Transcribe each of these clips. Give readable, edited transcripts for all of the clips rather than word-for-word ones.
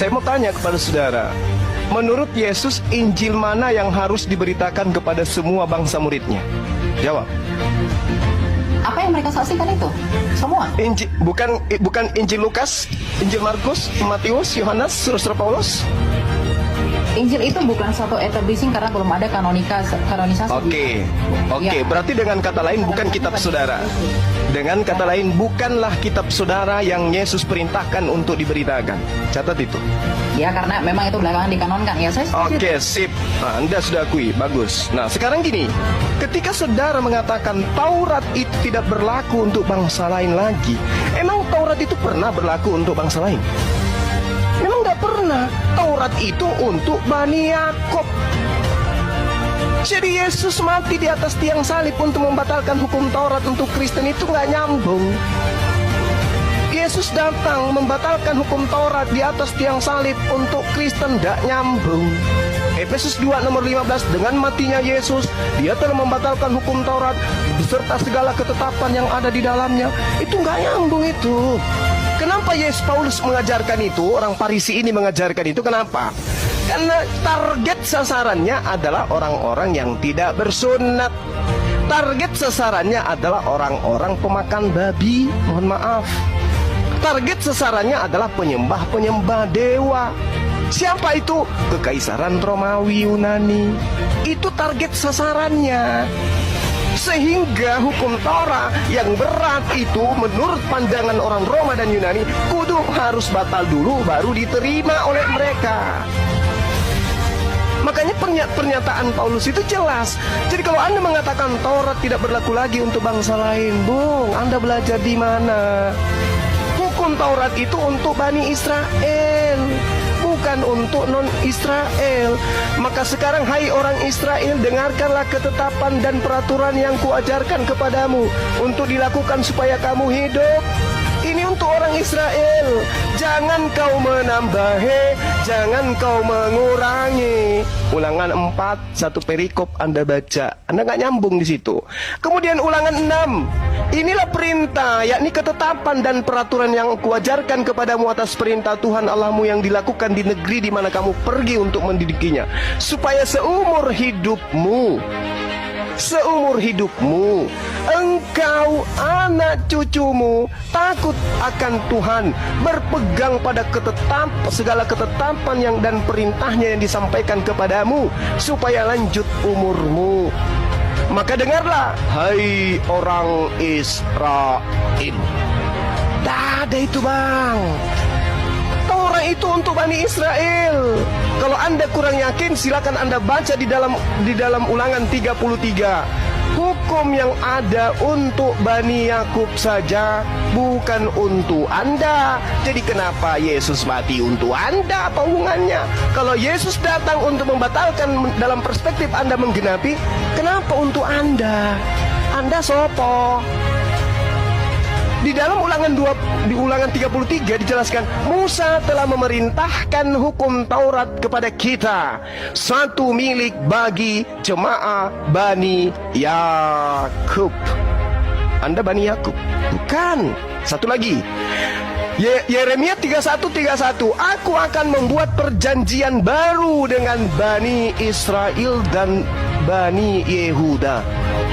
Saya mau tanya kepada saudara, menurut Yesus, Injil mana yang harus diberitakan kepada semua bangsa muridnya? Jawab. Apa yang mereka saksikan itu? Semua? Injil, bukan Injil Lukas, Injil Markus, Matius, Yohanes, Surat Paulus. Injil itu bukan satu establishing karena belum ada kanonisasi. Oke. Ya. Berarti dengan kata lain bukan kitab saudara. Dengan kata lain bukanlah kitab saudara yang Yesus perintahkan untuk diberitakan. Catat itu. Ya, karena memang itu belakangan dikanonkan. Ya, saya setuju. Oke, sip. Nah, Anda sudah akui, bagus. Nah, sekarang gini, ketika saudara mengatakan Taurat itu tidak berlaku untuk bangsa lain lagi, emang Taurat itu pernah berlaku untuk bangsa lain? Memang nggak pernah. Taurat itu untuk Bani Yakob. Jadi Yesus mati di atas tiang salib untuk membatalkan hukum Taurat untuk Kristen itu nggak nyambung. Yesus datang membatalkan hukum Taurat di atas tiang salib untuk Kristen, nggak nyambung. Efesus 2 nomor 15, dengan matinya Yesus, dia telah membatalkan hukum Taurat beserta segala ketetapan yang ada di dalamnya. Itu nggak nyambung itu. Kenapa Yesus Paulus mengajarkan itu? Orang Farisi ini mengajarkan itu. Kenapa? Karena target sasarannya adalah orang-orang yang tidak bersunat. Target sasarannya adalah orang-orang pemakan babi. Mohon maaf. Target sasarannya adalah penyembah-penyembah dewa. Siapa itu? Kekaisaran Romawi Yunani. Itu target sasarannya. Sehingga hukum Torah yang berat itu menurut pandangan orang Roma dan Yunani kudu harus batal dulu baru diterima oleh mereka. Makanya pernyataan Paulus itu jelas. Jadi kalau Anda mengatakan Taurat tidak berlaku lagi untuk bangsa lain, Bung, Anda belajar di mana? Hukum Taurat itu untuk Bani Israel, bukan untuk non-Israel. Maka sekarang hai orang Israel, dengarkanlah ketetapan dan peraturan yang kuajarkan kepadamu untuk dilakukan supaya kamu hidup. Ini untuk orang Israel. Jangan kau menambah, jangan kau mengurangi. Ulangan 4, satu perikop Anda baca, Anda nggak nyambung di situ. Kemudian ulangan 6, inilah perintah, yakni ketetapan dan peraturan yang kuajarkan kepadamu atas perintah Tuhan Allahmu yang dilakukan di negeri di mana kamu pergi untuk mendidikinya, supaya seumur hidupmu engkau, anak cucumu takut akan Tuhan, berpegang pada segala ketetapan yang dan perintahnya yang disampaikan kepadamu, supaya lanjut umurmu. Maka dengarlah, hai orang Israel. Tak ada itu, Bang. Taurat itu untuk Bani Israel. Kalau Anda kurang yakin, silakan Anda baca di dalam Ulangan 33. Hukum yang ada untuk Bani Yakub saja, bukan untuk Anda. Jadi kenapa Yesus mati untuk Anda? Apa hubungannya? Kalau Yesus datang untuk membatalkan dalam perspektif Anda menggenapi, kenapa untuk Anda? Anda sopo? Di dalam di ulangan 33 dijelaskan, Musa telah memerintahkan hukum Taurat kepada kita, satu milik bagi jemaah Bani Yakub. Anda Bani Yakub? Bukan. Satu lagi, Yeremia 31:31, aku akan membuat perjanjian baru dengan Bani Israel dan Bani Yehuda.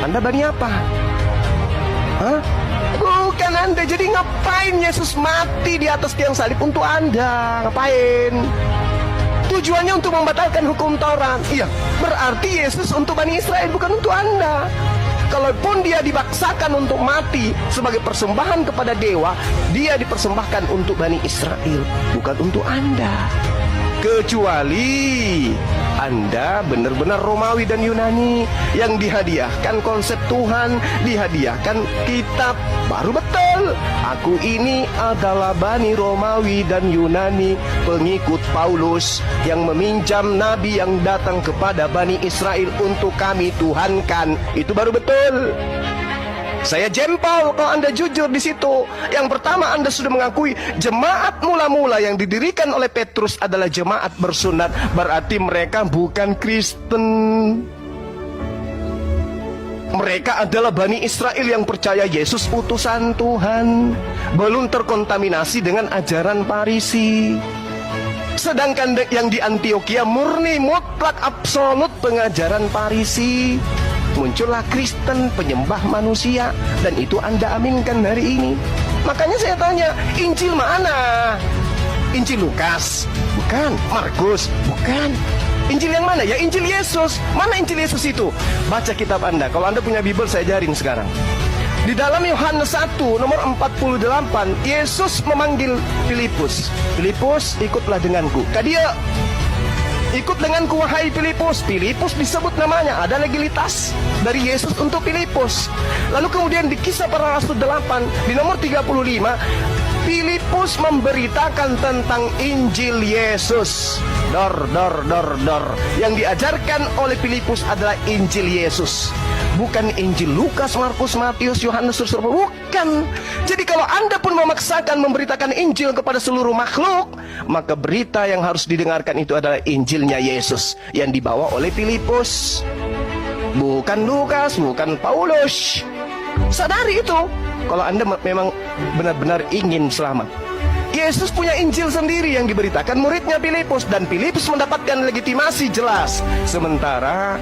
Anda Bani apa? Hah? Bukan Anda. Jadi ngapain Yesus mati di atas tiang salib untuk Anda? Ngapain? Tujuannya untuk membatalkan hukum Taurat. Iya, berarti Yesus untuk Bani Israel, bukan untuk Anda. Kalaupun dia dibaksakan untuk mati sebagai persembahan kepada dewa, dia dipersembahkan untuk Bani Israel, bukan untuk Anda. Kecuali Anda benar-benar Romawi dan Yunani yang dihadiahkan konsep Tuhan, dihadiahkan kitab, baru betul. Aku ini adalah Bani Romawi dan Yunani, pengikut Paulus yang meminjam nabi yang datang kepada Bani Israel untuk kami tuhankan. Itu baru betul. Saya jempol kalau Anda jujur di situ. Yang pertama, Anda sudah mengakui jemaat mula-mula yang didirikan oleh Petrus adalah jemaat bersunat. Berarti mereka bukan Kristen. Mereka adalah Bani Israel yang percaya Yesus utusan Tuhan, belum terkontaminasi dengan ajaran Farisi. Sedangkan yang di Antioquia murni mutlak absolut pengajaran Farisi. Muncullah Kristen penyembah manusia, dan itu Anda aminkan hari ini. Makanya saya tanya, Injil mana? Injil Lukas? Bukan. Markus? Bukan. Injil yang mana? Ya Injil Yesus. Mana Injil Yesus itu? Baca kitab Anda. Kalau Anda punya Bible, saya ajarin sekarang. Di dalam Yohanes 1 nomor 48, Yesus memanggil Filipus. Filipus, ikutlah denganku. Kadia, ikut denganku wahai Filipus. Filipus disebut namanya, ada legalitas dari Yesus untuk Filipus. Lalu kemudian di Kisah Para Rasul 8 di nomor 35, Filipus memberitakan tentang Injil Yesus. Dor. Yang diajarkan oleh Filipus adalah Injil Yesus, bukan Injil Lukas, Markus, Matius, Yohanes, bukan. Jadi kalau Anda pun memaksakan memberitakan Injil kepada seluruh makhluk, maka berita yang harus didengarkan itu adalah Injilnya Yesus yang dibawa oleh Filipus, bukan Lukas, bukan Paulus. Sadari itu kalau Anda memang benar-benar ingin selamat. Yesus punya Injil sendiri yang diberitakan muridnya Filipus, dan Filipus mendapatkan legitimasi jelas. Sementara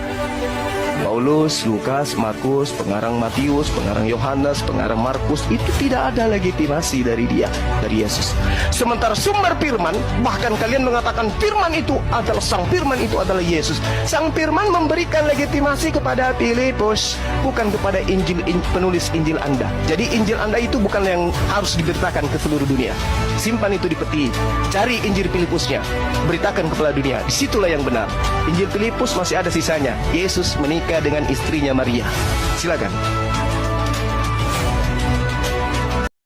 Paulus, Lukas, Markus, pengarang Matius, pengarang Yohanes, pengarang Markus, itu tidak ada legitimasi dari dia, dari Yesus. Sementara sumber firman, bahkan kalian mengatakan firman itu adalah sang firman, itu adalah Yesus. Sang firman memberikan legitimasi kepada Filipus, bukan kepada penulis Injil Anda. Jadi Injil Anda itu bukan yang harus diberitakan ke seluruh dunia. Simpan itu di peti, cari Injil Filipusnya, beritakan kepada dunia. Disitulah yang benar. Injil Filipus masih ada sisanya. Yesus menikah dengan istrinya Maria. Silakan.